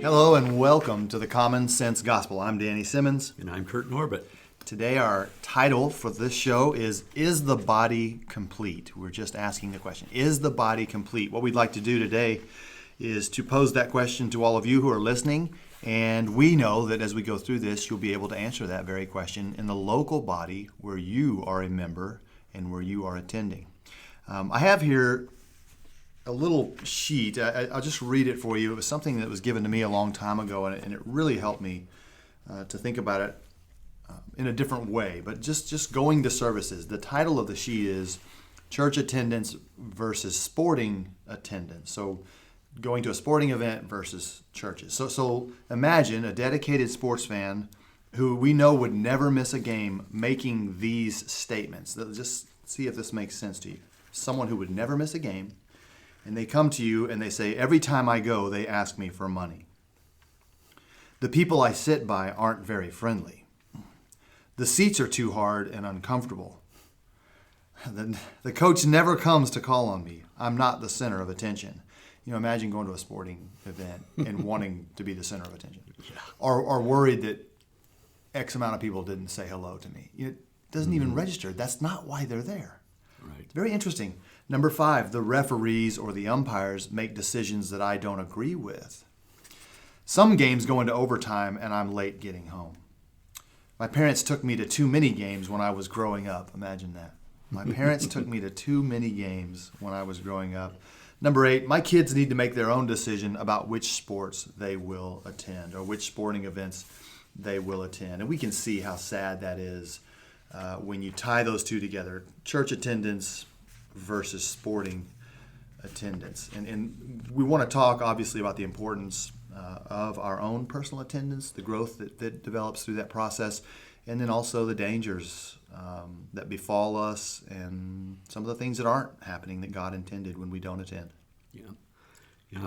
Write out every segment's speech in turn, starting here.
Hello and welcome to the Common Sense Gospel. I'm Danny Simmons. And I'm Kurt Norbert. Today our title for this show is the Body Complete? We're just asking the question, is the body complete? What we'd like to do today is to pose that question to all of you who are listening, and we know that as we go through this, you'll be able to answer that very question in the local body where you are a member and where you are attending. I have here a little sheet. I'll just read it for you. It was something that was given to me a long time ago, and it really helped me to think about it in a different way. But just going to services. The title of the sheet is Church Attendance versus Sporting Attendance. So going to a sporting event versus churches. So imagine a dedicated sports fan who we know would never miss a game making these statements. Just see if this makes sense to you. Someone who would never miss a game, and they come to you and they say, every time I go, they ask me for money. The people I sit by aren't very friendly. The seats are too hard and uncomfortable. The coach never comes to call on me. I'm not the center of attention. You know, imagine going to a sporting event and wanting to be the center of attention. Or worried that X amount of people didn't say hello to me. It doesn't even register. That's not why they're there. Right. Very interesting. Number 5, the referees or the umpires make decisions that I don't agree with. Some games go into overtime and I'm late getting home. My parents took me to too many games when I was growing up. Imagine that. My parents took me to too many games when I was growing up. Number 8, my kids need to make their own decision about which sports they will attend or which sporting events they will attend. And we can see how sad that is when you tie those two together, church attendance versus sporting attendance. And we want to talk, obviously, about the importance of our own personal attendance, the growth that develops through that process, and then also the dangers that befall us and some of the things that aren't happening that God intended when we don't attend. Yeah.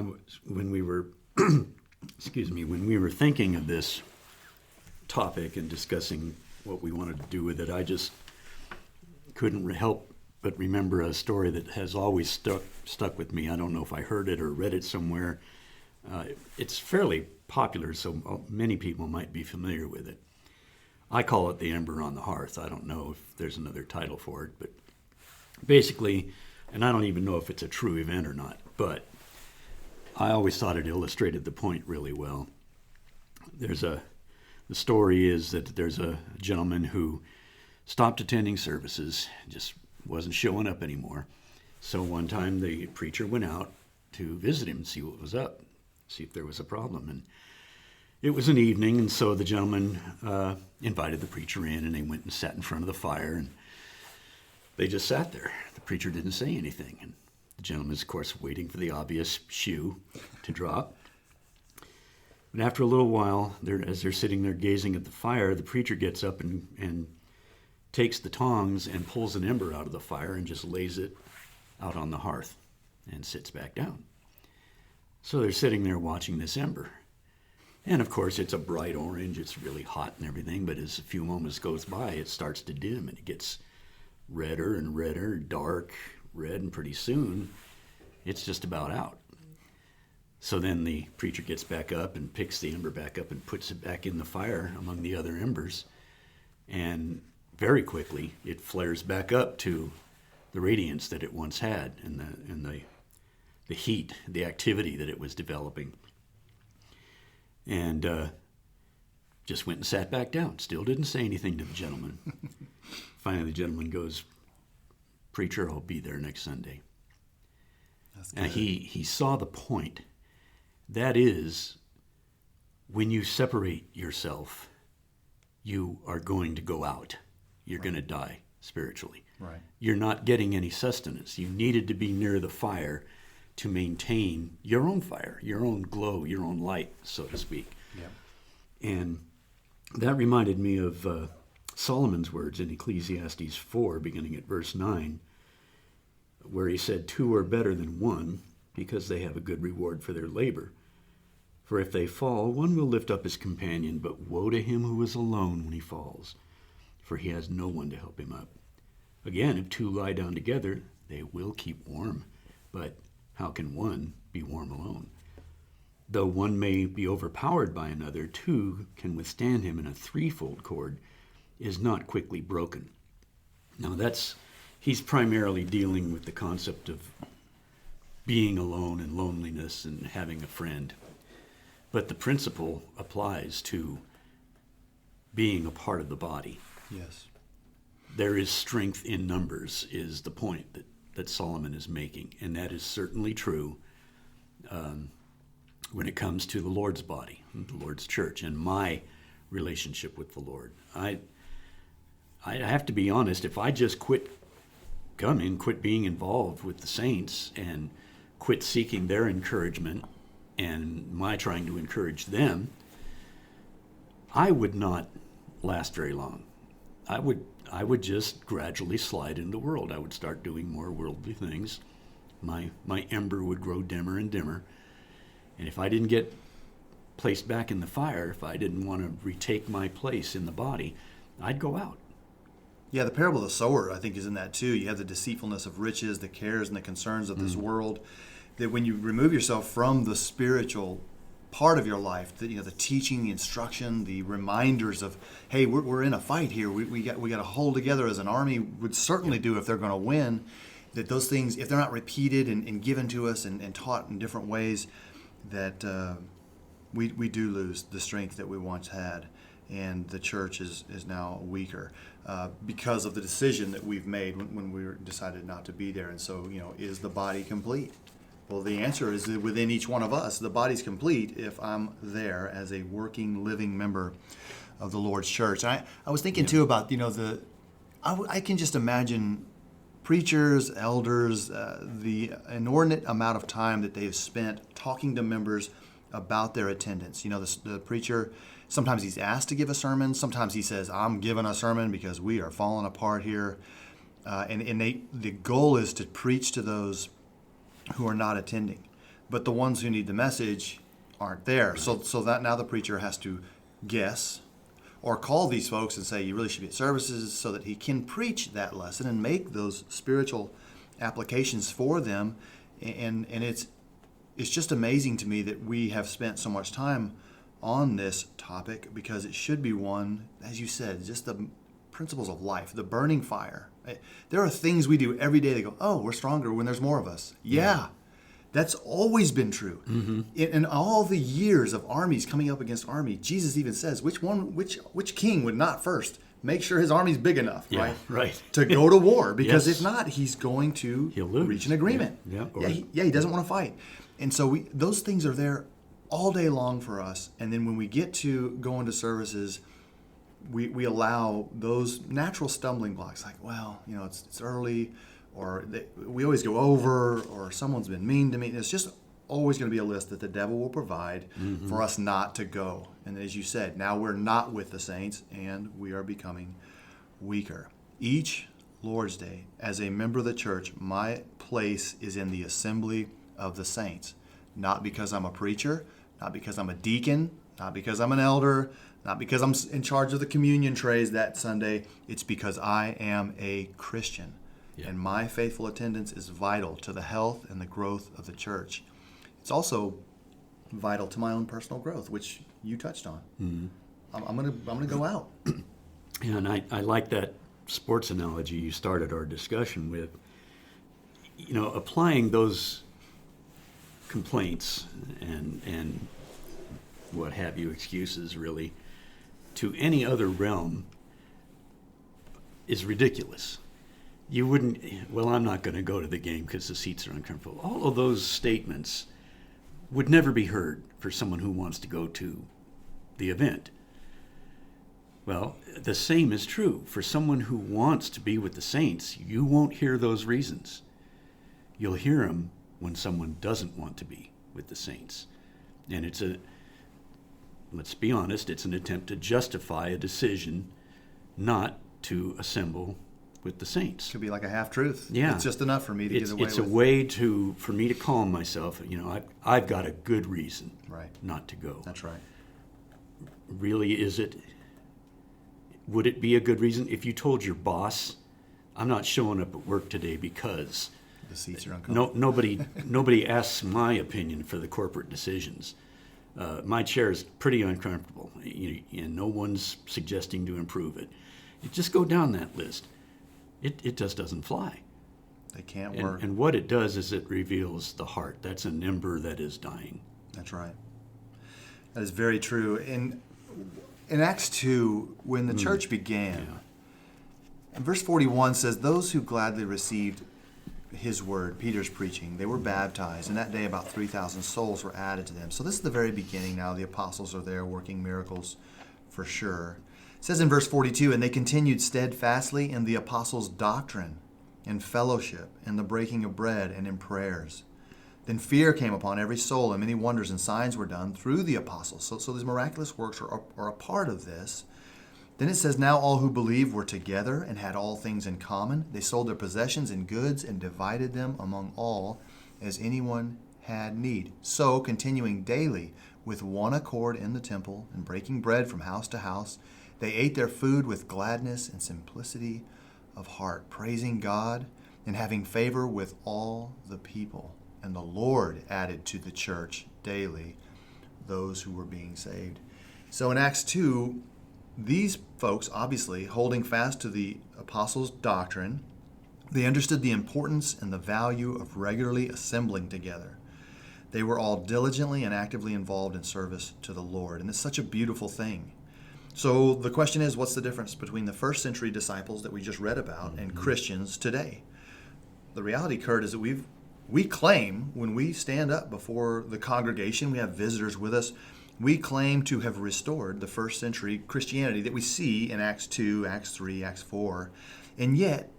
When we were, when we were thinking of this topic and discussing what we wanted to do with it, I just couldn't help but remember a story that has always stuck with me. I don't know if I heard it or read it somewhere. It's fairly popular, so many people might be familiar with it. I call it the ember on the hearth. I don't know if there's another title for it, but basically, and I don't even know if it's a true event or not, but I always thought it illustrated the point really well. The story is that there's a gentleman who stopped attending services, just wasn't showing up anymore. So one time the preacher went out to visit him and see what was up, see if there was a problem. And it was an evening, and so the gentleman invited the preacher in, and they went and sat in front of the fire, and they just sat there. The preacher didn't say anything, and the gentleman's, of course, waiting for the obvious shoe to drop. But after a little while, as they're sitting there gazing at the fire, the preacher gets up and takes the tongs and pulls an ember out of the fire and just lays it out on the hearth and sits back down. So they're sitting there watching this ember. And of course, it's a bright orange, it's really hot and everything, but as a few moments goes by, it starts to dim and it gets redder and redder, dark red, and pretty soon, it's just about out. So then the preacher gets back up and picks the ember back up and puts it back in the fire among the other embers. And very quickly, it flares back up to the radiance that it once had and the heat, the activity that it was developing. And just went and sat back down. Still didn't say anything to the gentleman. Finally, the gentleman goes, "Preacher, I'll be there next Sunday." That's good. And he saw the point. That is, when you separate yourself, you are going to go out. You're going to die spiritually. Right. You're not getting any sustenance. You needed to be near the fire to maintain your own fire, your own glow, your own light, so to speak. Yeah. And that reminded me of Solomon's words in Ecclesiastes 4, beginning at verse 9, where he said, 2 are better than 1, because they have a good reward for their labor. For if they fall, one will lift up his companion, but woe to him who is alone when he falls, for he has no one to help him up. Again, if 2 lie down together, they will keep warm, but how can one be warm alone? though one may be overpowered by another, two can withstand him, and a threefold cord is not quickly broken. Now he's primarily dealing with the concept of being alone and loneliness and having a friend. But the principle applies to being a part of the body. Yes. There is strength in numbers, is the point that Solomon is making. And that is certainly true when it comes to the Lord's body, the Lord's church, and my relationship with the Lord. I have to be honest, if I just quit being involved with the saints and quit seeking their encouragement and my trying to encourage them, I would not last very long. I would just gradually slide into the world. I would start doing more worldly things. My ember would grow dimmer and dimmer. And if I didn't get placed back in the fire, if I didn't want to retake my place in the body, I'd go out. Yeah, the parable of the sower, I think, is in that too. You have the deceitfulness of riches, the cares and the concerns of this world. That when you remove yourself from the spiritual part of your life, the teaching, the instruction, the reminders of, hey, we're in a fight here. We got to hold together as an army. Would certainly do if they're going to win. That those things, if they're not repeated and given to us and taught in different ways, that we do lose the strength that we once had. And the church is now weaker because of the decision that we've made when we decided not to be there. And so, is the body complete? Well, the answer is that within each one of us, the body's complete if I'm there as a working, living member of the Lord's church. And I was thinking too about, I can just imagine preachers, elders, the inordinate amount of time that they've spent talking to members about their attendance. The preacher, sometimes he's asked to give a sermon. Sometimes he says, I'm giving a sermon because we are falling apart here. And the goal is to preach to those who are not attending. But the ones who need the message aren't there. Right. So that now the preacher has to guess or call these folks and say, you really should be at services, so that he can preach that lesson and make those spiritual applications for them. And it's just amazing to me that we have spent so much time on this topic, because it should be one, as you said, just the principles of life, the burning fire. There are things we do every day that go, oh, we're stronger when there's more of us. Yeah. That's always been true. Mm-hmm. In all the years of armies coming up against army, Jesus even says, which king would not first make sure his army's big enough, right, to go to war? Because yes. If not, he's going to reach an agreement. He doesn't want to fight. And so those things are there all day long for us. And then when we get to go into services, we allow those natural stumbling blocks, like, well, it's early, or we always go over, or someone's been mean to me. It's just always going to be a list that the devil will provide for us not to go. And as you said, now we're not with the saints, and we are becoming weaker. Each Lord's Day, as a member of the church, my place is in the assembly of the saints. Not because I'm a preacher, not because I'm a deacon, not because I'm an elder, not because I'm in charge of the communion trays that Sunday. It's because I am a Christian. And my faithful attendance is vital to the health and the growth of the church. It's also vital to my own personal growth, which you touched on. Mm-hmm. I'm gonna go out. Yeah, and I like that sports analogy you started our discussion with. Applying those complaints and what have you, excuses really, to any other realm is ridiculous. You wouldn't, I'm not going to go to the game because the seats are uncomfortable. All of those statements would never be heard for someone who wants to go to the event. Well, the same is true for someone who wants to be with the saints. You won't hear those reasons. You'll hear them when someone doesn't want to be with the saints. And let's be honest, it's an attempt to justify a decision not to assemble with the saints. Could be like a half-truth. Yeah. It's just enough for me to get away with. It's a way for me to calm myself. I've got a good reason not to go. That's right. Really, is it? Would it be a good reason if you told your boss, I'm not showing up at work today because the seats are uncomfortable? Nobody asks my opinion for the corporate decisions. My chair is pretty uncomfortable, and no one's suggesting to improve it. You just go down that list. It just doesn't fly. They can't work. And what it does is it reveals the heart. That's an ember that is dying. That's right. That is very true. In Acts 2, when the church began, and verse 41 says, those who gladly received his word, Peter's preaching, they were baptized, and that day about 3,000 souls were added to them. So this is the very beginning now. The apostles are there working miracles for sure. It says in verse 42, and they continued steadfastly in the apostles' doctrine, in fellowship, in the breaking of bread, and in prayers. Then fear came upon every soul, and many wonders and signs were done through the apostles. So these miraculous works are a part of this. Then it says, now all who believed were together and had all things in common. They sold their possessions and goods and divided them among all as anyone had need. So, continuing daily with one accord in the temple and breaking bread from house to house, they ate their food with gladness and simplicity of heart, praising God and having favor with all the people. And the Lord added to the church daily those who were being saved. So in Acts 2, these folks, obviously, holding fast to the apostles' doctrine, they understood the importance and the value of regularly assembling together. They were all diligently and actively involved in service to the Lord. And it's such a beautiful thing. So the question is, what's the difference between the first century disciples that we just read about and Christians today? The reality, Kurt, is that we claim, when we stand up before the congregation, we have visitors with us, we claim to have restored the first century Christianity that we see in Acts 2, Acts 3, Acts 4. And yet,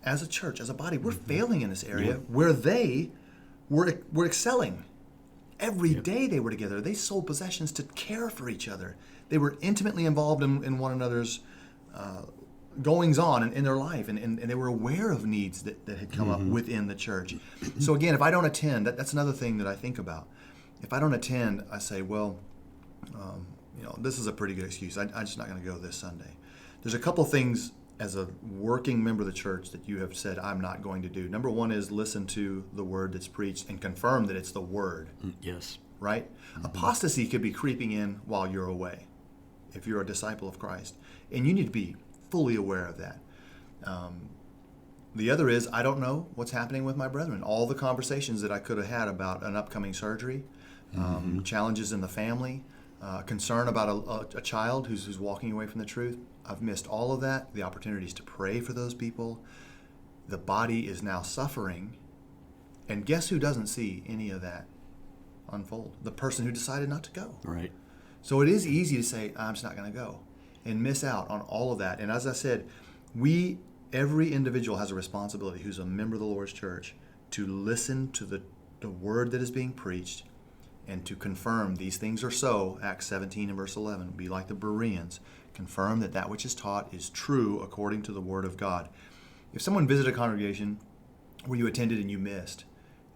as a church, as a body, we're failing in this area where they were excelling. Every day they were together. They sold possessions to care for each other. They were intimately involved in one another's goings on in their life, and they were aware of needs that had come up within the church. So again, if I don't attend, that's another thing that I think about. If I don't attend, I say, well, this is a pretty good excuse. I'm just not going to go this Sunday. There's a couple things as a working member of the church that you have said I'm not going to do. Number one is listen to the word that's preached and confirm that it's the word. Yes. Right? Apostasy could be creeping in while you're away if you're a disciple of Christ. And you need to be fully aware of that. The other is, I don't know what's happening with my brethren. All the conversations that I could have had about an upcoming surgery, challenges in the family, concern about a child who's walking away from the truth. I've missed all of that, the opportunities to pray for those people. The body is now suffering. And guess who doesn't see any of that unfold? The person who decided not to go. Right. So it is easy to say, I'm just not going to go, and miss out on all of that. And as I said, every individual has a responsibility who's a member of the Lord's church to listen to the word that is being preached and to confirm these things are so. Acts 17 and verse 11, be like the Bereans. Confirm that which is taught is true according to the word of God. If someone visited a congregation where you attended and you missed,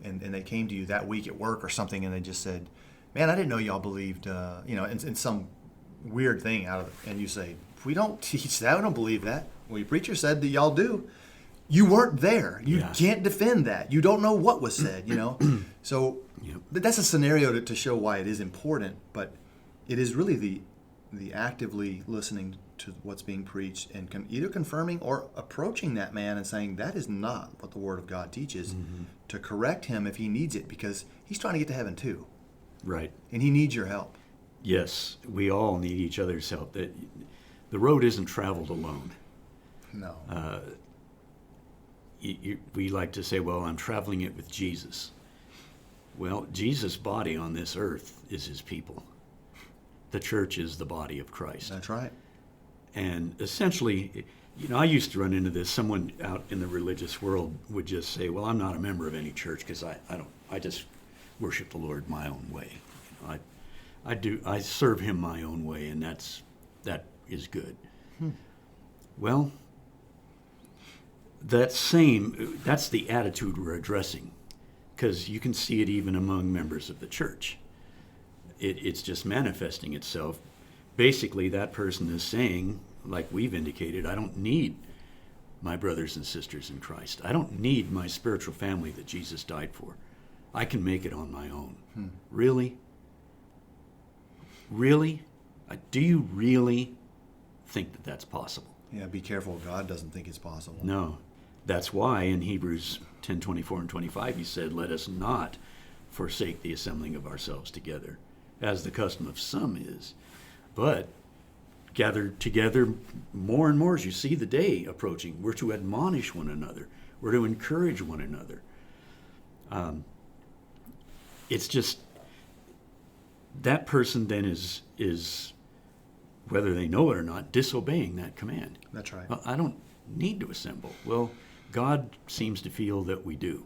and they came to you that week at work or something, and they just said, man, I didn't know y'all believed, in some weird thing out of it. And you say, we don't teach that. We don't believe that. Well, your preacher said that y'all do. You weren't there. You can't defend that. You don't know what was said, So that's a scenario to show why it is important, but it is really the actively listening to what's being preached and either confirming or approaching that man and saying that is not what the Word of God teaches, to correct him if he needs it, because he's trying to get to heaven too. Right. And he needs your help. Yes, we all need each other's help. The road isn't traveled alone. No. We like to say, well, I'm traveling it with Jesus. Well, Jesus' body on this earth is his people. The church is the body of Christ. That's right. And essentially, I used to run into this. Someone out in the religious world would just say, well, I'm not a member of any church because I just worship the Lord my own way. I serve him my own way, and that is good. Well, that's the attitude we're addressing, because you can see it even among members of the church. It's just manifesting itself. Basically, that person is saying, like we've indicated, I don't need my brothers and sisters in Christ. I don't need my spiritual family that Jesus died for. I can make it on my own. Really? Really? Do you really think that that's possible? Yeah, be careful. God doesn't think it's possible. No. That's why in Hebrews 10:24 and 25 he said, let us not forsake the assembling of ourselves together, as the custom of some is, but gather together more and more as you see the day approaching. We're to admonish one another. We're to encourage one another. It's just, that person then is, whether they know it or not, disobeying that command. That's right. Well, I don't need to assemble. Well, God seems to feel that we do.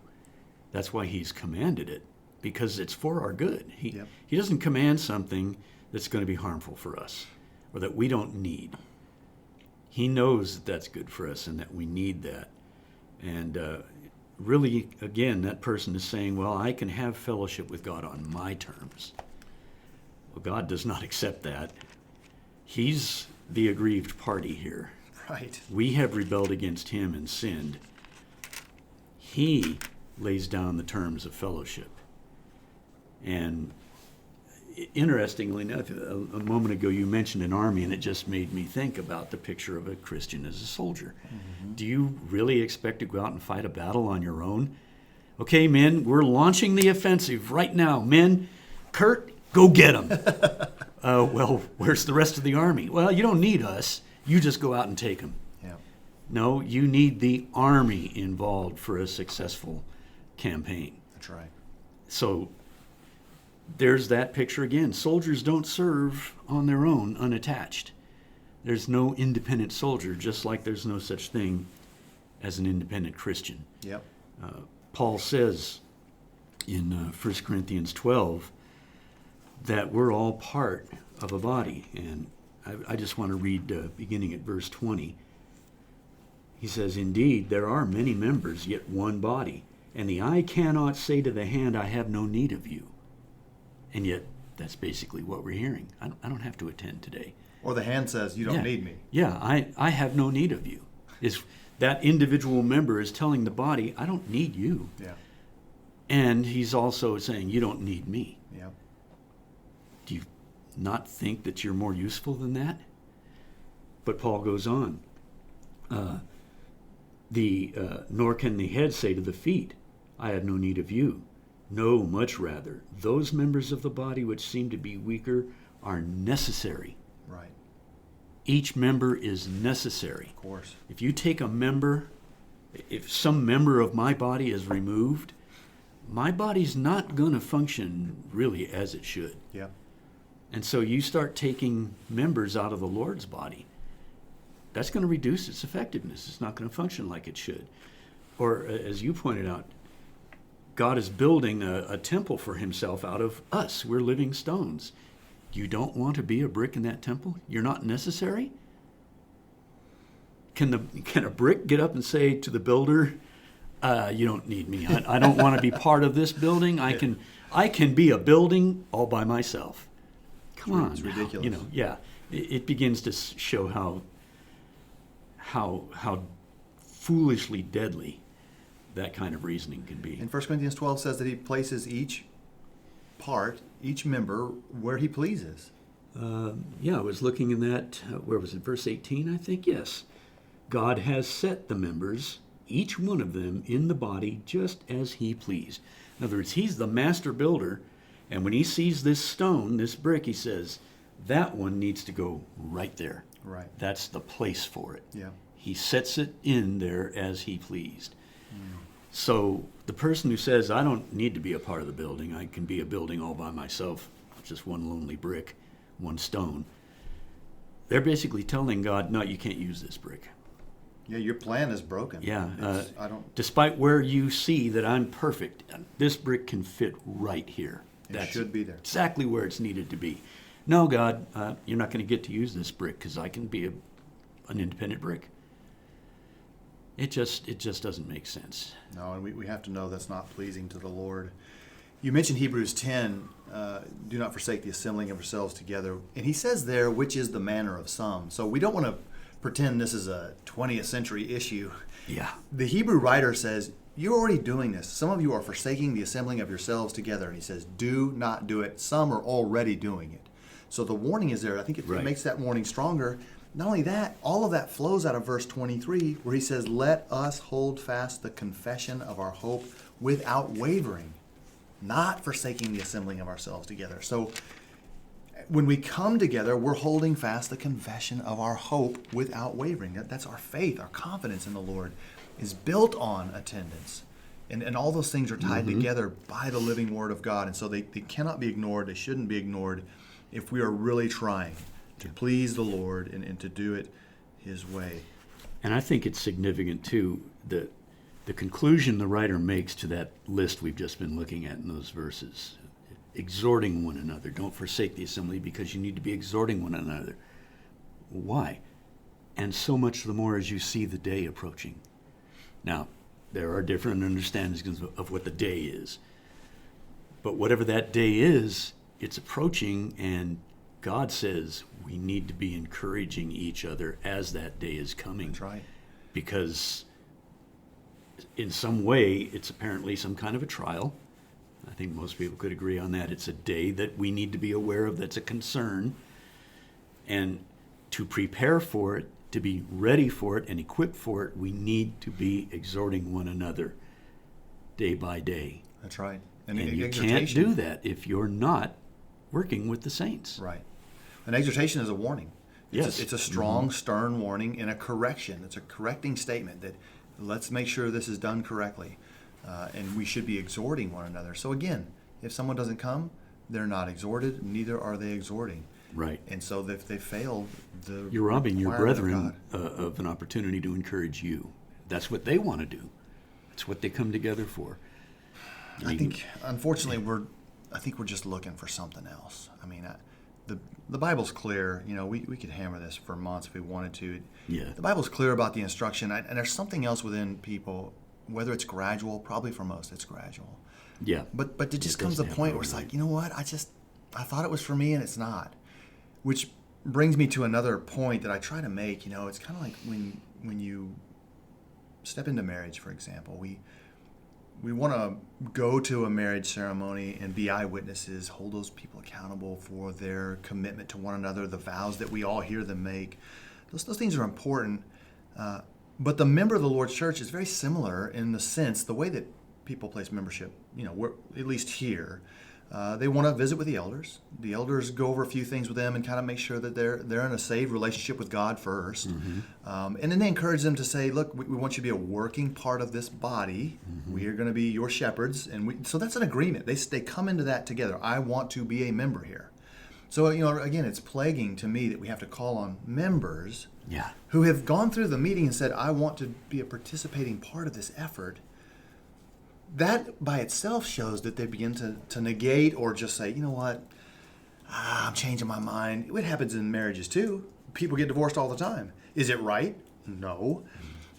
That's why he's commanded it, because it's for our good. He doesn't command something that's going to be harmful for us or that we don't need. He knows that that's good for us and that we need that. And really, again, that person is saying, well, I can have fellowship with God on my terms. Well, God does not accept that. He's the aggrieved party here. Right. We have rebelled against him and sinned. He lays down the terms of fellowship. And interestingly enough, a moment ago you mentioned an army, and it just made me think about the picture of a Christian as a soldier. Mm-hmm. Do you really expect to go out and fight a battle on your own? Okay, men, we're launching the offensive right now. Men, Kurt, go get them. Well, where's the rest of the army? Well, you don't need us. You just go out and take them. Yeah. No, you need the army involved for a successful campaign. That's right. So there's that picture again. Soldiers don't serve on their own, unattached. There's no independent soldier, just like there's no such thing as an independent Christian. Yep. Paul says in 1 Corinthians 12 that we're all part of a body. And I just want to read beginning at verse 20. He says, indeed, there are many members, yet one body. And the eye cannot say to the hand, I have no need of you. And yet, that's basically what we're hearing. I don't have to attend today. Or the hand says, you don't need me. Yeah, I have no need of you. That individual member is telling the body, I don't need you. Yeah. And he's also saying, you don't need me. Yeah. Do you not think that you're more useful than that? But Paul goes on. Nor can the head say to the feet, I have no need of you. No, much rather, those members of the body which seem to be weaker are necessary. Right. Each member is necessary. Of course. If you take a member, if some member of my body is removed, my body's not going to function really as it should. Yeah. And so you start taking members out of the Lord's body, that's going to reduce its effectiveness. It's not going to function like it should. Or, as you pointed out, God is building a temple for himself out of us. We're living stones. You don't want to be a brick in that temple? You're not necessary? Can a brick get up and say to the builder, you don't need me. I don't want to be part of this building. I can be a building all by myself. Come on. It's ridiculous. It begins to show how foolishly deadly that kind of reasoning can be. And 1 Corinthians 12 says that he places each part, each member, where he pleases. I was looking in that, where was it, verse 18, I think? Yes. God has set the members, each one of them, in the body just as he pleased. In other words, he's the master builder, and when he sees this stone, this brick, he says, that one needs to go right there. Right. That's the place for it. Yeah. He sets it in there as he pleased. So the person who says, I don't need to be a part of the building, I can be a building all by myself, just one lonely brick, one stone, they're basically telling God, no, you can't use this brick. Yeah, your plan is broken. Yeah. Despite where you see that I'm perfect, this brick can fit right here. It should be there. Exactly where it's needed to be. No, God, you're not going to get to use this brick because I can be an independent brick. It just doesn't make sense. No, and we have to know that's not pleasing to the Lord. You mentioned Hebrews 10, do not forsake the assembling of yourselves together. And he says there, which is the manner of some. So we don't want to pretend this is a 20th century issue. Yeah. The Hebrew writer says, you're already doing this. Some of you are forsaking the assembling of yourselves together. And he says, do not do it. Some are already doing it. So the warning is there. I think it Right. makes that warning stronger. Not only that, all of that flows out of verse 23, where he says, let us hold fast the confession of our hope without wavering, not forsaking the assembling of ourselves together. So when we come together, we're holding fast the confession of our hope without wavering. That's our faith, our confidence in the Lord is built on attendance. And all those things are tied together by the living Word of God. And so they cannot be ignored. They shouldn't be ignored if we are really trying to please the Lord and to do it His way. And I think it's significant, too, that the conclusion the writer makes to that list we've just been looking at in those verses, exhorting one another. Don't forsake the assembly, because you need to be exhorting one another. Why? And so much the more as you see the day approaching. Now, there are different understandings of what the day is. But whatever that day is, it's approaching, and God says we need to be encouraging each other as that day is coming. That's right. Because in some way, it's apparently some kind of a trial. I think most people could agree on that. It's a day that we need to be aware of, that's a concern. And to prepare for it, to be ready for it and equipped for it, we need to be exhorting one another day by day. That's right. And you can't do that if you're not working with the saints. Right. An exhortation is a warning. Yes. It's a strong, stern warning and a correction. It's a correcting statement that let's make sure this is done correctly. And we should be exhorting one another. So again, if someone doesn't come, they're not exhorted, neither are they exhorting. Right. And so if they fail, you're robbing your requirement brethren of an opportunity to encourage you. That's what they want to do. That's what they come together for. I think, unfortunately, we're just looking for something else. I mean, the Bible's clear. You know, we could hammer this for months if we wanted to. Yeah. The Bible's clear about the instruction, and there's something else within people, whether it's gradual, probably for most it's gradual. Yeah. But it just comes to the point where it's like, you know what? I thought it was for me, and it's not. Which brings me to another point that I try to make. You know, it's kind of like when you step into marriage, for example. We want to go to a marriage ceremony and be eyewitnesses, hold those people accountable for their commitment to one another, the vows that we all hear them make. Those things are important. But the member of the Lord's church is very similar in the sense, the way that people place membership, you know, we're, at least here, they want to visit with the elders. The elders go over a few things with them and kind of make sure that they're in a saved relationship with God first. And then they encourage them to say, look, we want you to be a working part of this body. We are going to be your shepherds. And so that's an agreement. They come into that together. I want to be a member here. So, you know, again, it's plaguing to me that we have to call on members who have gone through the meeting and said, I want to be a participating part of this effort. That by itself shows that they begin to negate or just say, you know what, I'm changing my mind. It happens in marriages too. People get divorced all the time. Is it right? No.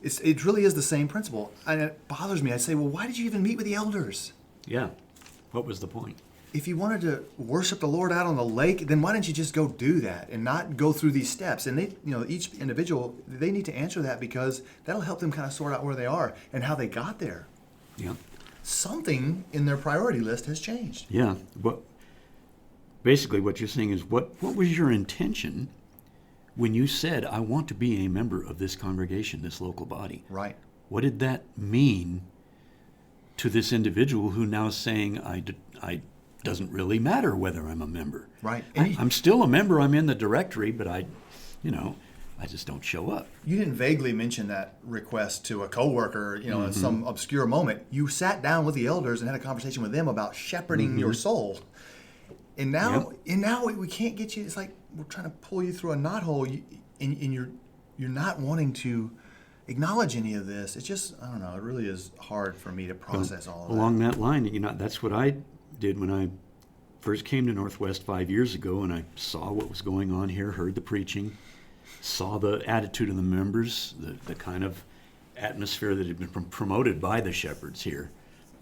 It really is the same principle. And it bothers me. I say, well, why did you even meet with the elders? Yeah. What was the point? If you wanted to worship the Lord out on the lake, then why didn't you just go do that and not go through these steps? And they, you know, each individual, they need to answer that because that'll help them kind of sort out where they are and how they got there. Yeah. Something in their priority list has changed. Yeah. Basically what you're saying is what was your intention when you said, I want to be a member of this congregation, this local body? Right. What did that mean to this individual who now is saying, I doesn't really matter whether I'm a member. Right. I'm still a member. I'm in the directory, but I just don't show up. You didn't vaguely mention that request to a coworker, in some obscure moment. You sat down with the elders and had a conversation with them about shepherding your soul. And now, we can't get you. It's like we're trying to pull you through a knothole, and you're not wanting to acknowledge any of this. It's just, I don't know. It really is hard for me to process all of that. Along that line, that's what I did when I first came to Northwest 5 years ago, and I saw what was going on here, heard the preaching, saw the attitude of the members, the kind of atmosphere that had been promoted by the shepherds here,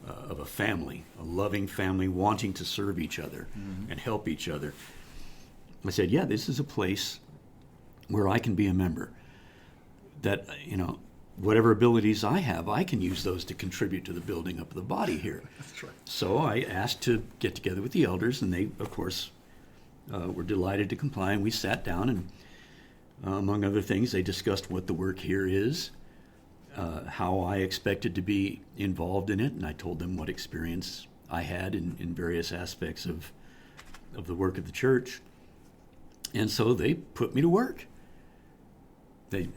of a family, a loving family wanting to serve each other and help each other. I said, yeah, this is a place where I can be a member. That, whatever abilities I have, I can use those to contribute to the building up of the body here. That's right. So I asked to get together with the elders, and they, of course, were delighted to comply, and we sat down, and among other things, they discussed what the work here is, how I expected to be involved in it, and I told them what experience I had in various aspects of the work of the church. And so they put me to work. They,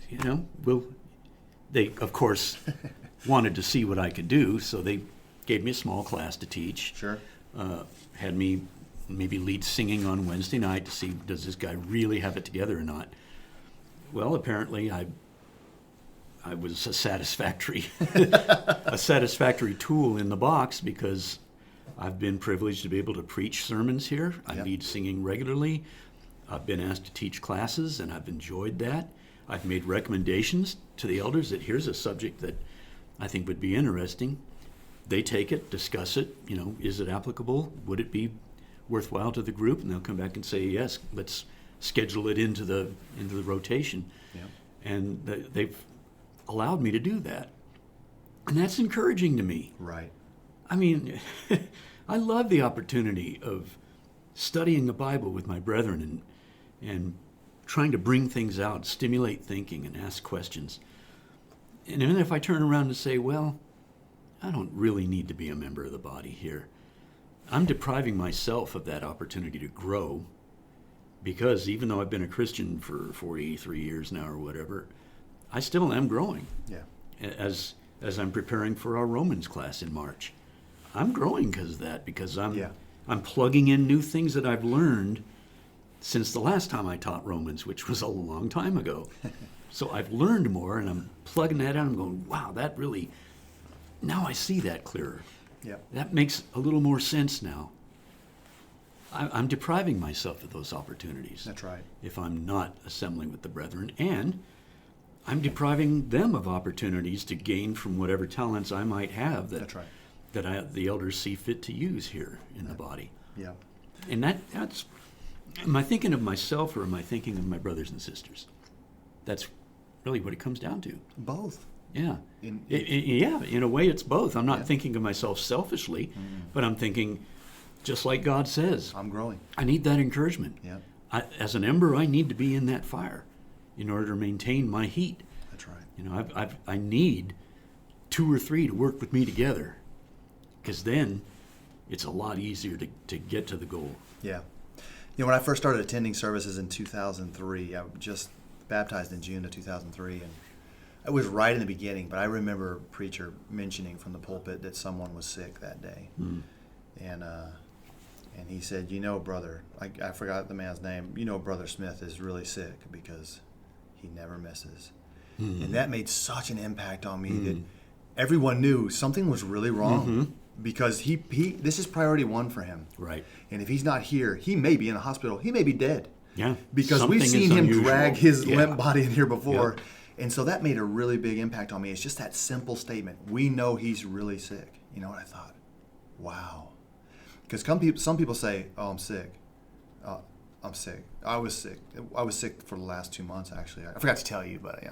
they of course wanted to see what I could do, so they gave me a small class to teach. Sure. Had me maybe lead singing on Wednesday night to see, does this guy really have it together or not? Well, apparently I was a satisfactory tool in the box, because I've been privileged to be able to preach sermons here. I lead singing regularly. I've been asked to teach classes, and I've enjoyed that. I've made recommendations to the elders that here's a subject that I think would be interesting. They take it, discuss it, is it applicable? Would it be worthwhile to the group? And they'll come back and say, yes, let's schedule it into the rotation. Yeah. And they've allowed me to do that. And that's encouraging to me. Right. I mean, I love the opportunity of studying the Bible with my brethren and trying to bring things out, stimulate thinking, and ask questions. And even if I turn around and say, well, I don't really need to be a member of the body here, I'm depriving myself of that opportunity to grow, because even though I've been a Christian for 43 years now or whatever, I still am growing. Yeah. As I'm preparing for our Romans class in March, I'm growing because I'm plugging in new things that I've learned since the last time I taught Romans, which was a long time ago. So I've learned more, and I'm plugging that in. I'm going, wow, that really, now I see that clearer. Yep. That makes a little more sense now. I'm depriving myself of those opportunities. That's right. If I'm not assembling with the brethren, and I'm depriving them of opportunities to gain from whatever talents I might have That's right. that the elders see fit to use here in the body. Yeah. And that's, am I thinking of myself, or am I thinking of my brothers and sisters? That's really what it comes down to. Both. Yeah. In a way, it's both. I'm not thinking of myself selfishly, but I'm thinking, just like God says, I'm growing. I need that encouragement. Yeah. As an ember, I need to be in that fire in order to maintain my heat. That's right. I need 2 or 3 to work with me together, because then it's a lot easier to get to the goal. Yeah. When I first started attending services in 2003, I just baptized in June of 2003, and it was right in the beginning, but I remember a preacher mentioning from the pulpit that someone was sick that day. And he said, brother, I forgot the man's name, Brother Smith is really sick because he never misses. And that made such an impact on me that everyone knew something was really wrong, because he this is priority 1 for him. Right. And if he's not here, he may be in the hospital. He may be dead. Yeah. Because Something we've seen is him unusual. drag his limp body in here before. Yep. And so that made a really big impact on me. It's just that simple statement. We know he's really sick. You know what I thought? Wow. Because some people say, oh, I'm sick. I'm sick. I was sick. I was sick for the last 2 months, actually. I forgot to tell you, but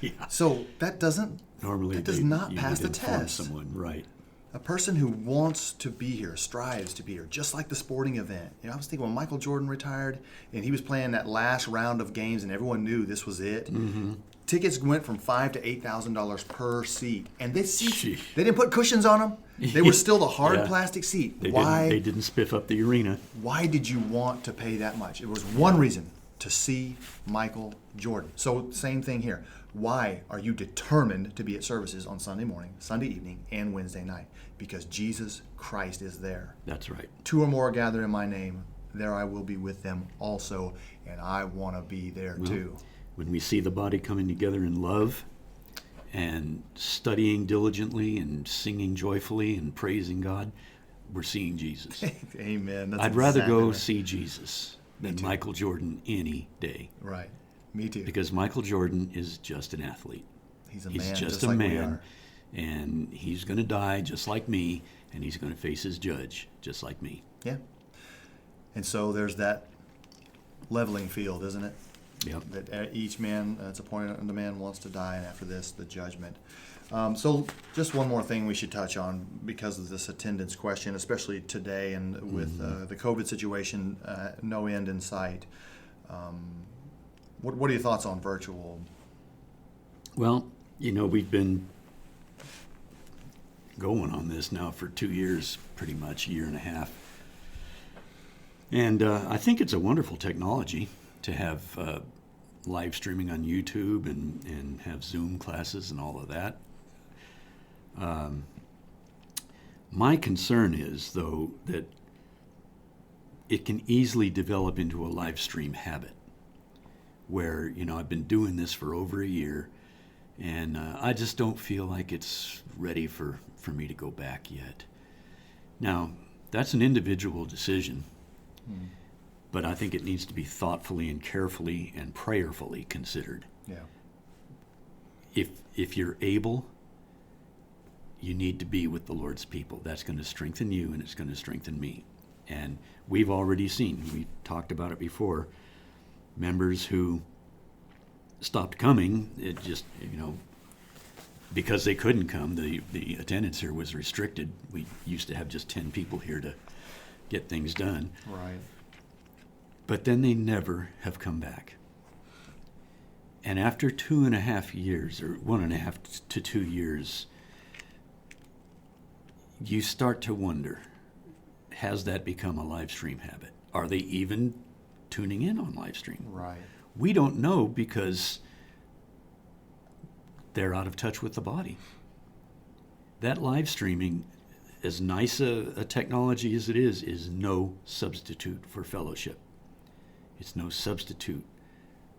Yeah. So that does not pass the test. Someone, right. A person who wants to be here, strives to be here, just like the sporting event. I was thinking when Michael Jordan retired and he was playing that last round of games and everyone knew this was it. Tickets went from $5,000 to $8,000 per seat, and they didn't put cushions on them. They were still the hard plastic seat. They didn't spiff up the arena. Why did you want to pay that much? It was one reason: to see Michael Jordan. So same thing here. Why are you determined to be at services on Sunday morning, Sunday evening, and Wednesday night? Because Jesus Christ is there. That's right. 2 or more are gathered in my name, there I will be with them also, and I want to be there too. When we see the body coming together in love and studying diligently and singing joyfully and praising God, we're seeing Jesus. Amen. I'd rather go see Jesus than Michael Jordan any day. Right. Me too. Because Michael Jordan is just an athlete. He's just a man, and he's going to die just like me, and he's going to face his judge just like me. Yeah. And so there's that leveling field, isn't it? Yep. That each man, it's appointed unto man, wants to die, and after this, the judgment. So just one more thing we should touch on because of this attendance question, especially today and with the COVID situation, no end in sight. What are your thoughts on virtual? Well, we've been going on this now for 2 years, pretty much, a year and a half. And I think it's a wonderful technology to have live streaming on YouTube and have Zoom classes and all of that. My concern is, though, that it can easily develop into a live stream habit where, I've been doing this for over a year, and I just don't feel like it's ready for me to go back yet. Now, that's an individual decision, but I think it needs to be thoughtfully and carefully and prayerfully considered. Yeah. If you're able, you need to be with the Lord's people. That's going to strengthen you, and it's going to strengthen me. And we've already seen, we talked about it before, members who stopped coming, it just, because they couldn't come, the attendance here was restricted. We used to have just 10 people here to get things done. Right. But then they never have come back. And after 2.5 years, or 1.5 to 2 years, you start to wonder, has that become a live stream habit? Are they even tuning in on live stream? Right. We don't know because they're out of touch with the body. That live streaming, as nice a technology as it is no substitute for fellowship. It's no substitute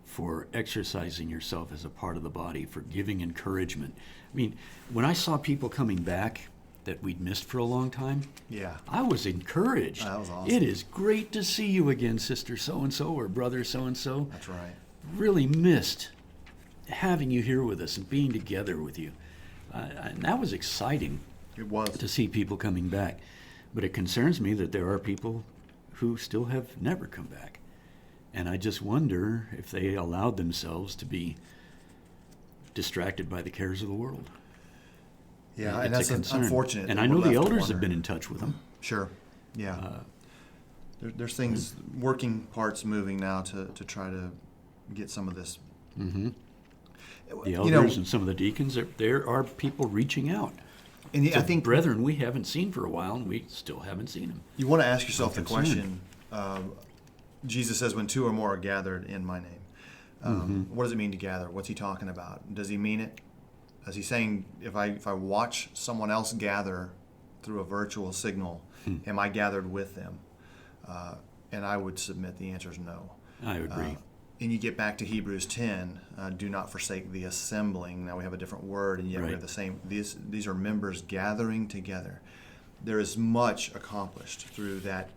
for exercising yourself as a part of the body, for giving encouragement. I mean, when I saw people coming back that we'd missed for a long time, Yeah. I was encouraged. That was awesome. It is great to see you again, Sister so-and-so or Brother so-and-so. That's right. Really missed having you here with us and being together with you. And that was exciting It was. to see people coming back. But it concerns me that there are people who still have never come back. And I just wonder if they allowed themselves to be distracted by the cares of the world. Yeah, It's and that's a concern. unfortunate. And that I we're know the left to elders have wonder. been in touch with them. Sure. Yeah. There's things, working parts moving now to try to get some of this. Mm-hmm. The You elders know, and some of the deacons, there are people reaching out. and I to think brethren we haven't seen for a while, and we still haven't seen them. you want to ask yourself the I'm concerned. question. Jesus says, when two or more are gathered in my name. What does it mean to gather? What's he talking about? Does he mean it? Is he saying if I watch someone else gather through a virtual signal, am I gathered with them? And I would submit the answer is no. I agree. And you get back to Hebrews 10, do not forsake the assembling. Now we have a different word, and yet we Right. have the same. These are members gathering together. There is much accomplished through that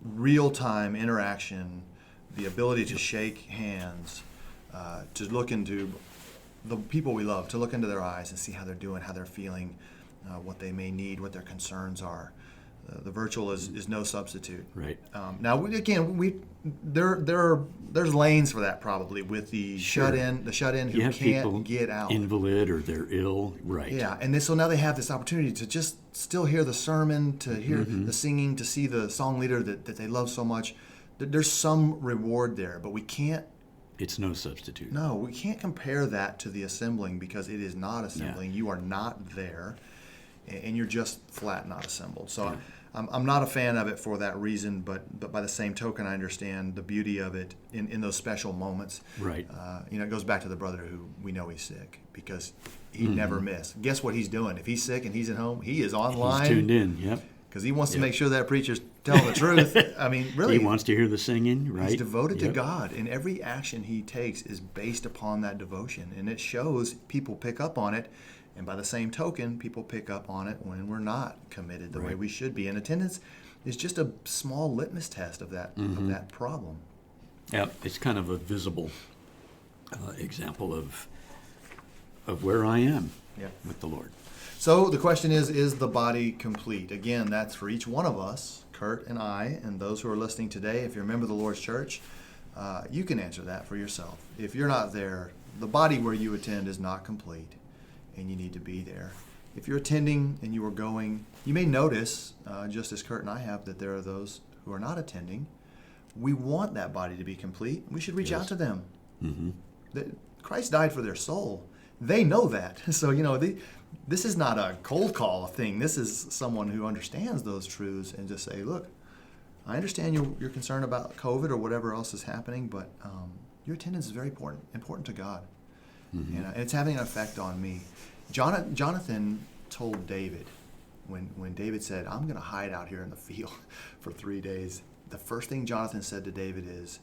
real-time interaction, the ability to shake hands, to look into the people we love, to look into their eyes and see how they're doing, how they're feeling, what they may need, what their concerns are. The virtual is no substitute. Right. Now, there's lanes for that probably with the Sure. shut in You who have people can't get out. invalid or they're ill. Right. Yeah, and so now they have this opportunity to just still hear the sermon, to hear the singing, to see the song leader that they love so much. There's some reward there, but we can't. It's no substitute. No, we can't compare that to the assembling because it is not assembling. You are not there, and you're just flat not assembled. So Yeah. I'm not a fan of it for that reason, but by the same token, I understand the beauty of it in those special moments. Right. It goes back to the brother who we know he's sick because he never missed. Guess what he's doing? If he's sick and he's at home, he is online. He's tuned in. Yep. Because he wants to make sure that preacher's telling the truth. I mean, really. He wants to hear the singing. Right. He's devoted to Yep. God, and every action he takes is based upon that devotion. And it shows people pick up on it, and by the same token, people pick up on it when we're not committed the way Right. we should be. And attendance is just a small litmus test of that problem. Yeah, it's kind of a visible example of where I am Yeah. with the Lord. So the question is the body complete? Again, that's for each one of us, Kurt and I, and those who are listening today. If you're a member of the Lord's church, you can answer that for yourself. If you're not there, the body where you attend is not complete. and you need to be there. If you're attending and you are going, you may notice, just as Kurt and I have, that there are those who are not attending. We want that body to be complete. We should reach out to them. Christ died for their soul. They know that. So, this is not a cold call thing. This is someone who understands those truths and just say, look, I understand you're concerned about COVID or whatever else is happening, but your attendance is very important to God. And it's having an effect on me. Jonathan told David, when David said, I'm going to hide out here in the field for 3 days, the first thing Jonathan said to David is,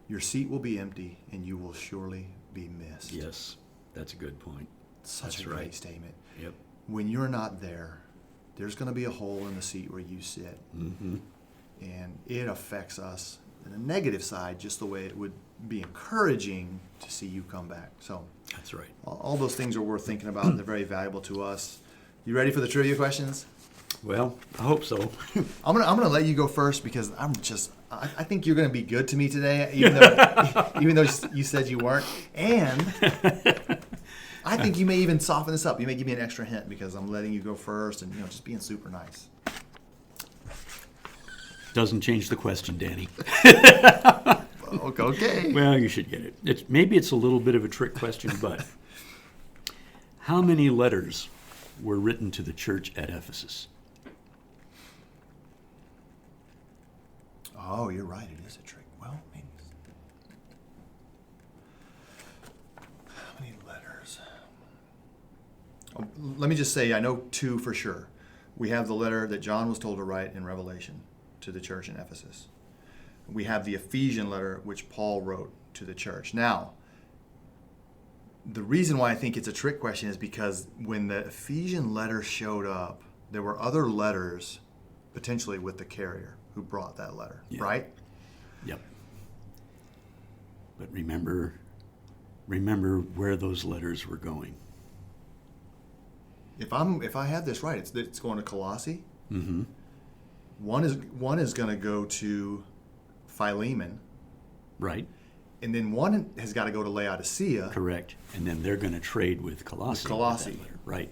your seat will be empty and you will surely be missed. Yes, that's a good point. Such a great statement. Yep. When you're not there, there's going to be a hole in the seat where you sit. And it affects us in a negative side, just the way it would be encouraging to see you come back. So that's right. All those things are worth thinking about. They're very valuable to us. You ready for the trivia questions? Well, I hope so. I'm gonna let you go first because I think you're gonna be good to me today, even though you said you weren't. And I think you may even soften this up. You may give me an extra hint because I'm letting you go first and just being super nice. Doesn't change the question, Danny. Okay. Well, you should get it. Maybe it's a little bit of a trick question, but how many letters were written to the church at Ephesus? Oh, you're right. It is a trick. Well, maybe. How many letters? Oh, let me just say, I know 2 for sure. We have the letter that John was told to write in Revelation to the church in Ephesus. We have the Ephesian letter, which Paul wrote to the church. Now, the reason why I think it's a trick question is because when the Ephesian letter showed up, there were other letters potentially with the carrier who brought that letter, right? Yep. But remember where those letters were going. If I have this right, it's going to Colossae. Mm-hmm. One is going to go to Philemon. Right. And then one has got to go to Laodicea. Correct. And then they're going to trade with Colossae. With that letter. Right.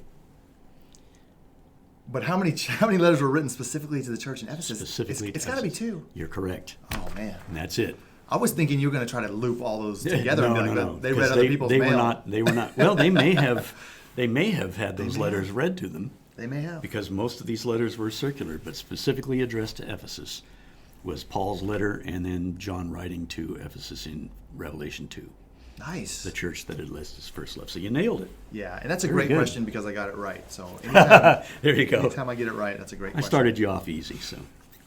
But how many letters were written specifically to the church in Ephesus? Specifically, it's got to be 2. You're correct. Oh man. And that's it. I was thinking you were going to try to loop all those together and be like, no. They read other people's mail. They were not. Well, they may have had those letters read to them. They may have. Because most of these letters were circular, but specifically addressed to Ephesus was Paul's letter and then John writing to Ephesus in Revelation 2. Nice. The church that had his first love. So you nailed it. Yeah, and that's a great question because I got it right. So anytime, there you go. Anytime I get it right, that's a great question. I started you off easy, so.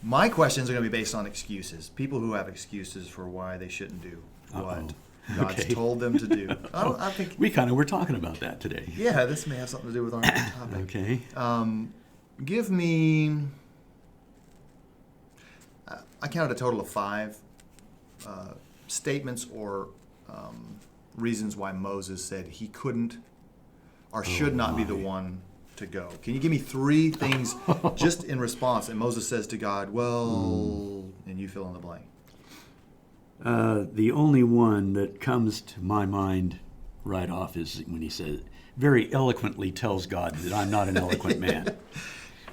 My questions are going to be based on excuses. People who have excuses for why they shouldn't do what God's told them to do. I think we kind of were talking about that today. Yeah, this may have something to do with our topic. Okay. Give me. I counted a total of 5 statements or reasons why Moses said he couldn't or should not be the one to go. Can you give me 3 things just in response? And Moses says to God, well, and you fill in the blank. The only one that comes to my mind right off is when he says, very eloquently tells God that I'm not an eloquent man.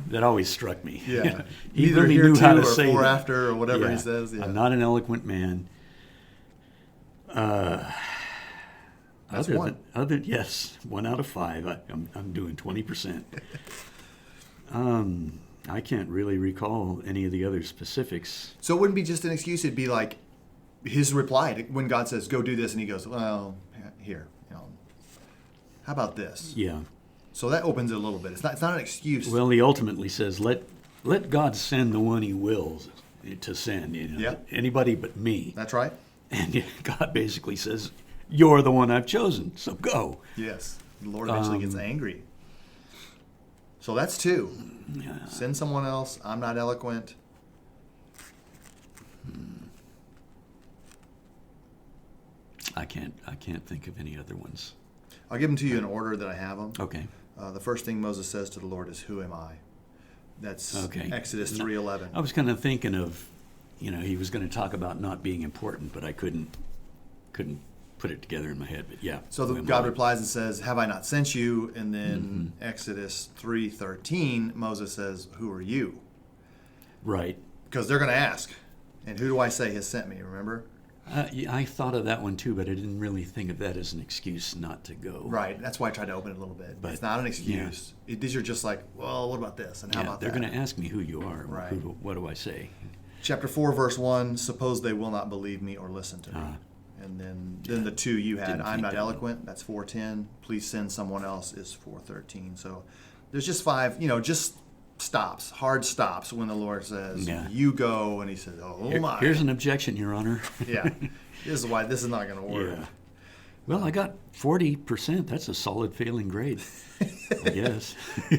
That always struck me. Yeah. He Either really here knew how to or say for that. after or whatever he says. Yeah. I'm not an eloquent man. That's one. Yes, 1 out of 5. I'm doing 20%. I can't really recall any of the other specifics. So it wouldn't be just an excuse. It'd be like his reply when God says, go do this. And he goes, well, here, how about this? Yeah. So that opens it a little bit. It's not an excuse. Well, he ultimately says, let God send the one he wills to send. Anybody but me. That's right. And God basically says, you're the one I've chosen, so go. Yes. The Lord eventually gets angry. So that's 2. Yeah. Send someone else. I'm not eloquent. I can't think of any other ones. I'll give them to you in order that I have them. Okay. The first thing Moses says to the Lord is, who am I? That's Exodus 3:11. I was kind of thinking of, he was going to talk about not being important, but I couldn't put it together in my head, but yeah. So God replies and says, have I not sent you? And then Exodus 3:13, Moses says, who are you? Right. Because they're going to ask, and who do I say has sent me, remember? Yeah, I thought of that one too, but I didn't really think of that as an excuse not to go. Right. That's why I tried to open it a little bit. But it's not an excuse. These are just like, well, what about this? And how about they're that? going to ask me who you are. Right. What do I say? Chapter 4, verse 1, suppose they will not believe me or listen to me. And then the two you had, I'm not eloquent, that's 4:10. Please send someone else is 4:13. So there's just 5, just stops, hard stops when the Lord says, you go, and he says, my. Here's an objection, Your Honor. Yeah, this is why this is not going to work. Yeah. Well, I got 40%. That's a solid failing grade, I guess.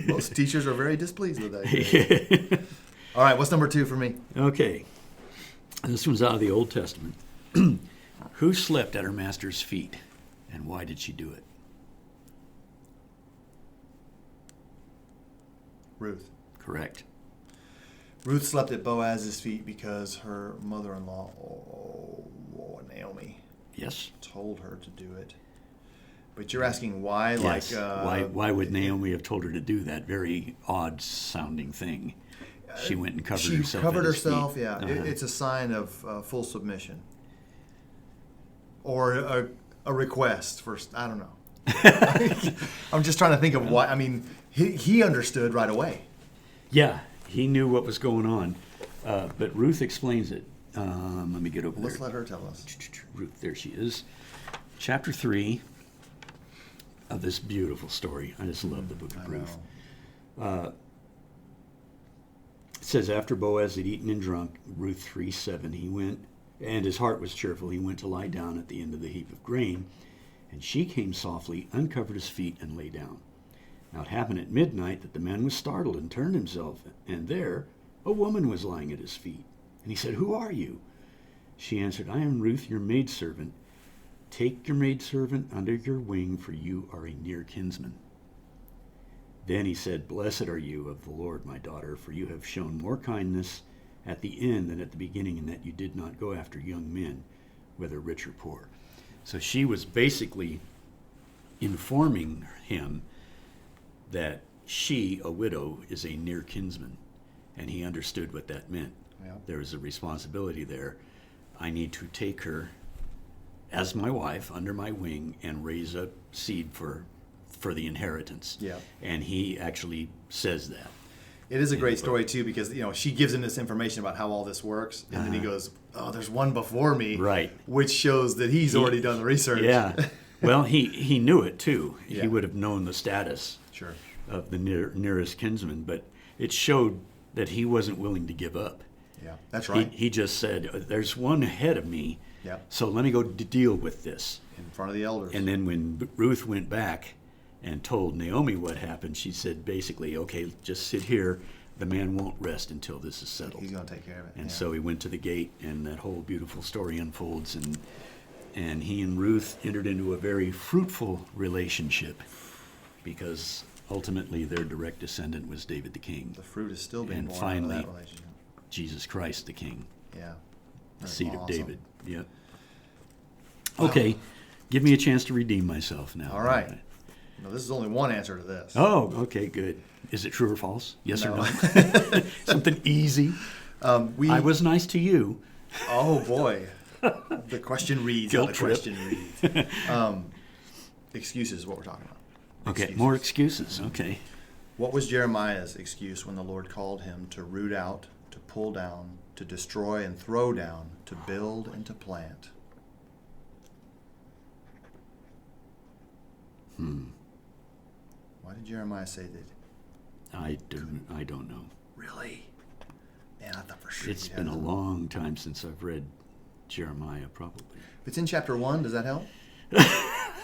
Most teachers are very displeased with that. All right, what's number 2 for me? Okay. This one's out of the Old Testament. Who slept at her master's feet, and why did she do it? Ruth. Correct. Ruth slept at Boaz's feet because her mother-in-law, Naomi, told her to do it. But you're asking why? Yes. Why would Naomi have told her to do that very odd-sounding thing? She went and covered herself. She covered herself, feet. It's a sign of full submission. Or a request for, I don't know. I'm just trying to think of why. I mean, he understood right away. Yeah, he knew what was going on. But Ruth explains it. Let me get over there. Let's let her tell us. Ruth, there she is. Chapter 3 of this beautiful story. I just love the book of Ruth. It says, after Boaz had eaten and drunk, Ruth 3:7, he went, and his heart was cheerful. He went to lie down at the end of the heap of grain, and she came softly, uncovered his feet, and lay down. Now it happened at midnight that the man was startled and turned himself, and there a woman was lying at his feet. And he said, who are you? She answered, I am Ruth, your maidservant. Take your maidservant under your wing, for you are a near kinsman. Then he said, blessed are you of the Lord, my daughter, for you have shown more kindness at the end than at the beginning, and that you did not go after young men, whether rich or poor. So she was basically informing him that she, a widow, is a near kinsman, and he understood what that meant. Yeah. There was a responsibility there. I need to take her as my wife under my wing and raise up seed for the inheritance. Yeah. And he actually says that. It is a great story too, because she gives him this information about how all this works, and then he goes, "Oh, there's one before me," right? Which shows that he's already done the research. Yeah. Well, he knew it too. Yeah. He would have known the status Sure. of the nearest kinsman, but it showed that he wasn't willing to give up. Yeah, that's right. He just said, "There's one ahead of me, Yeah. so let me go deal with this." In front of the elders. And then when Ruth went back and told Naomi what happened, she said basically, okay, just sit here. The man won't rest until this is settled. He's going to take care of it. And so he went to the gate, and that whole beautiful story unfolds, and he and Ruth entered into a very fruitful relationship, because ultimately their direct descendant was David the king. The fruit is still being and born finally, out of that relationship. Jesus Christ the king. Yeah. The That's seed of awesome. David. Yep. Okay, give me a chance to redeem myself now. All right. No, this is only one answer to this. Oh, okay, good. Is it true or false? Yes No. or no? Something easy. I was nice to you. Oh, boy. The question reads Guilt how the trip. question reads. Excuses is what we're talking about. Okay, Excuses. more excuses. Okay. What was Jeremiah's excuse when the Lord called him to root out, to pull down, to destroy and throw down, to build and to plant? Why did Jeremiah say that? I don't know. Really? Man, I thought for sure. It's been a long time since I've read Jeremiah, probably. If it's in chapter 1, does that help?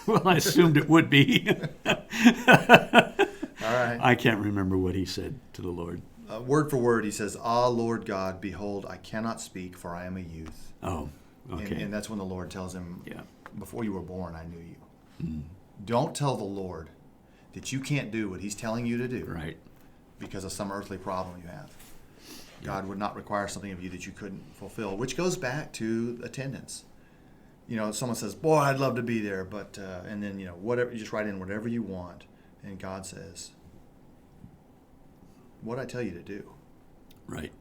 Well, I assumed it would be. All right. I can't remember what he said to the Lord. Word for word, he says, Ah, Lord God, behold, I cannot speak, for I am a youth. Oh, okay. And that's when the Lord tells him, Yeah. Before you were born, I knew you. Don't tell the Lord that you can't do what he's telling you to do Right. because of some earthly problem you have. God would not require something of you that you couldn't fulfill, which goes back to attendance. someone says, "Boy, I'd love to be there," but and then whatever, you just write in whatever you want, and God says, "What did I tell you to do?" Right.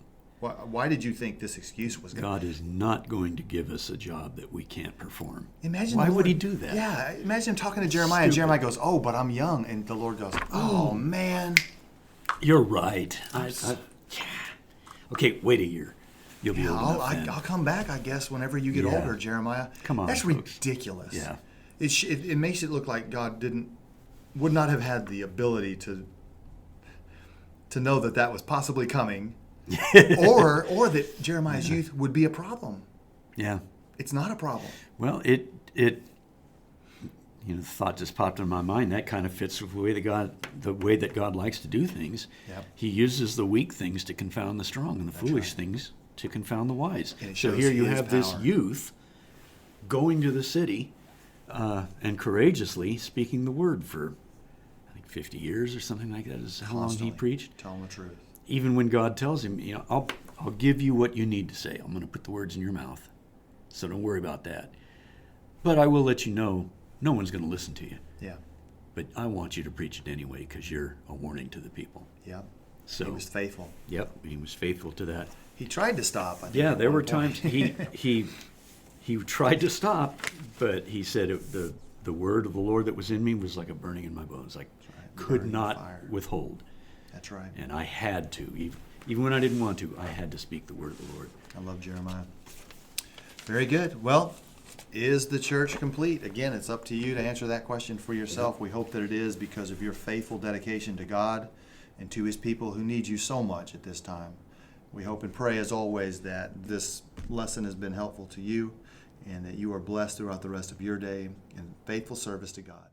Why did you think this excuse was going to... God is not going to give us a job that we can't perform. Imagine Why the would Lord, he do that? Yeah, imagine him talking to Jeremiah, and Jeremiah goes, "Oh, but I'm young," and the Lord goes, "Oh, man." You're right. Okay, wait a year. You'll be old enough then. I'll come back, I guess, whenever you get Yeah. older, Jeremiah. Come on, That's folks. ridiculous. Yeah. It makes it look like God would not have had the ability to know that was possibly coming, or that Jeremiah's youth would be a problem. Yeah. It's not a problem. Well, the thought just popped in my mind. That kind of fits with the way that God likes to do things. Yep. He uses the weak things to confound the strong, and the foolish right. things to confound the wise. And it So shows here you his have this power. youth going to the city and courageously speaking the word for, I think, 50 years or something like that is how long he Constantly preached. telling the truth. Even when God tells him, I'll give you what you need to say. I'm going to put the words in your mouth. So don't worry about that. But I will let you know, no one's going to listen to you. Yeah. But I want you to preach it anyway because you're a warning to the people. Yep. So He was faithful. Yep, he was faithful to that. He tried to stop. I think, Yeah, at there one were point. times he tried to stop, but he said the word of the Lord that was in me was like a burning in my bones. Like right. could Burning not fire. withhold. That's right. And I had to, even when I didn't want to, I had to speak the word of the Lord. I love Jeremiah. Very good. Well, is the church complete? Again, it's up to you to answer that question for yourself. We hope that it is because of your faithful dedication to God and to his people who need you so much at this time. We hope and pray, as always, that this lesson has been helpful to you and that you are blessed throughout the rest of your day in faithful service to God.